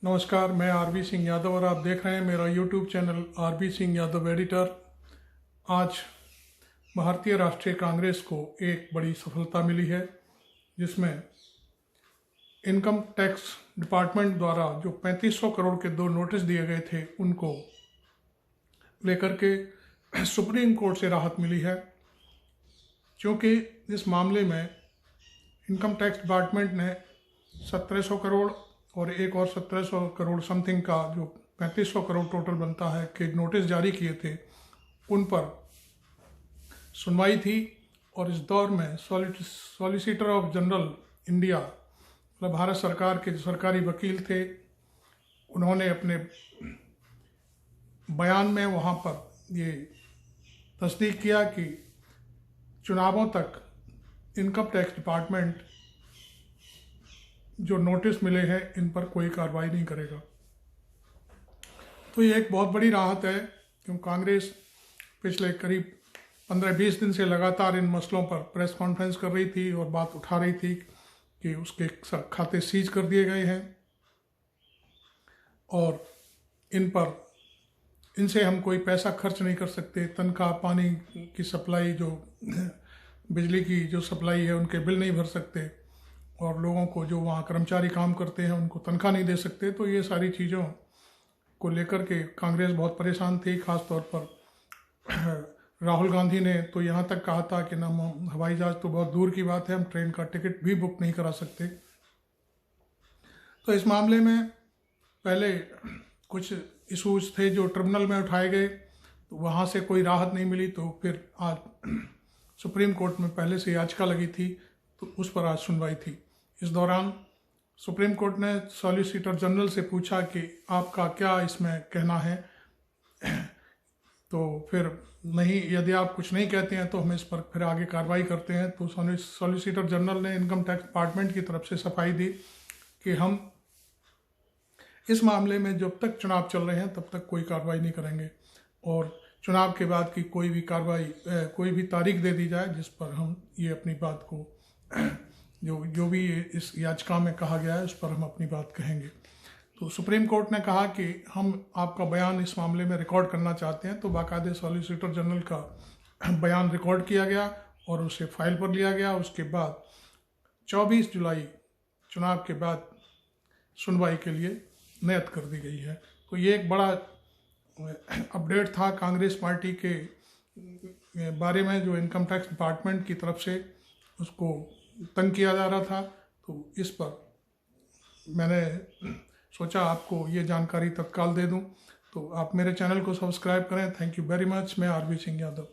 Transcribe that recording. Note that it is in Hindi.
नमस्कार, मैं आरबी सिंह यादव और आप देख रहे हैं मेरा YouTube channel RB Singh Yadav editor. आज भारतीय राष्ट्रीय कांग्रेस को एक बड़ी सफलता मिली है, जिसमें इनकम टैक्स डिपार्टमेंट द्वारा जो 3500 करोड़ के दो नोटिस दिए गए थे, उनको लेकर के सुप्रीम कोर्ट से राहत मिली है। क्योंकि इस मामले में इनकम टैक्स डिपार्टमेंट ने 1700 करोड़ और एक और 1700 करोड़ समथिंग का जो 3500 करोड़ टोटल बनता है कि नोटिस जारी किए थे, उन पर सुनवाई थी। और इस दौर में सॉलिसिटर ऑफ जनरल इंडिया, मतलब भारत सरकार के जो सरकारी वकील थे, उन्होंने अपने बयान में वहाँ पर ये तस्दीक किया कि चुनावों तक इनकम टैक्स डिपार्टमेंट जो नोटिस मिले हैं इन पर कोई कार्रवाई नहीं करेगा। तो ये एक बहुत बड़ी राहत है, क्योंकि कांग्रेस पिछले करीब 15-20 दिन से लगातार इन मसलों पर प्रेस कॉन्फ्रेंस कर रही थी और बात उठा रही थी कि उसके खाते सीज कर दिए गए हैं और इनसे हम कोई पैसा खर्च नहीं कर सकते। तनख्वाह, पानी की सप्लाई, जो बिजली की जो सप्लाई है, उनके बिल नहीं भर सकते, और लोगों को जो वहाँ कर्मचारी काम करते हैं उनको तनख्वाह नहीं दे सकते। तो ये सारी चीज़ों को लेकर के कांग्रेस बहुत परेशान थी। ख़ास तौर पर राहुल गांधी ने तो यहाँ तक कहा था कि ना, हवाई जहाज़ तो बहुत दूर की बात है, हम ट्रेन का टिकट भी बुक नहीं करा सकते। तो इस मामले में पहले कुछ इशूज़ थे जो ट्रिब्यूनल में उठाए गए, तो वहाँ से कोई राहत नहीं मिली। तो फिर आज सुप्रीम कोर्ट में पहले से याचिका लगी थी, तो उस पर आज सुनवाई थी। इस दौरान सुप्रीम कोर्ट ने सॉलिसिटर जनरल से पूछा कि आपका क्या इसमें कहना है। तो फिर नहीं, यदि आप कुछ नहीं कहते हैं तो हम इस पर फिर आगे कार्रवाई करते हैं। तो सॉलिसिटर जनरल ने इनकम टैक्स डिपार्टमेंट की तरफ से सफाई दी कि हम इस मामले में जब तक चुनाव चल रहे हैं तब तक कोई कार्रवाई नहीं करेंगे, और चुनाव के बाद की कोई भी कार्रवाई, कोई भी तारीख दे दी जाए जिस पर हम ये अपनी बात को, जो भी इस याचिका में कहा गया है, उस पर हम अपनी बात कहेंगे। तो सुप्रीम कोर्ट ने कहा कि हम आपका बयान इस मामले में रिकॉर्ड करना चाहते हैं। तो बाकायदे सॉलिसिटर जनरल का बयान रिकॉर्ड किया गया और उसे फाइल पर लिया गया। उसके बाद 24 जुलाई चुनाव के बाद सुनवाई के लिए नियत कर दी गई है। तो ये एक बड़ा अपडेट था कांग्रेस पार्टी के बारे में, जो इनकम टैक्स डिपार्टमेंट की तरफ से उसको तंग किया जा रहा था। तो इस पर मैंने सोचा आपको ये जानकारी तत्काल दे दूं। तो आप मेरे चैनल को सब्सक्राइब करें। Thank you very much. मैं आरबी सिंह यादव।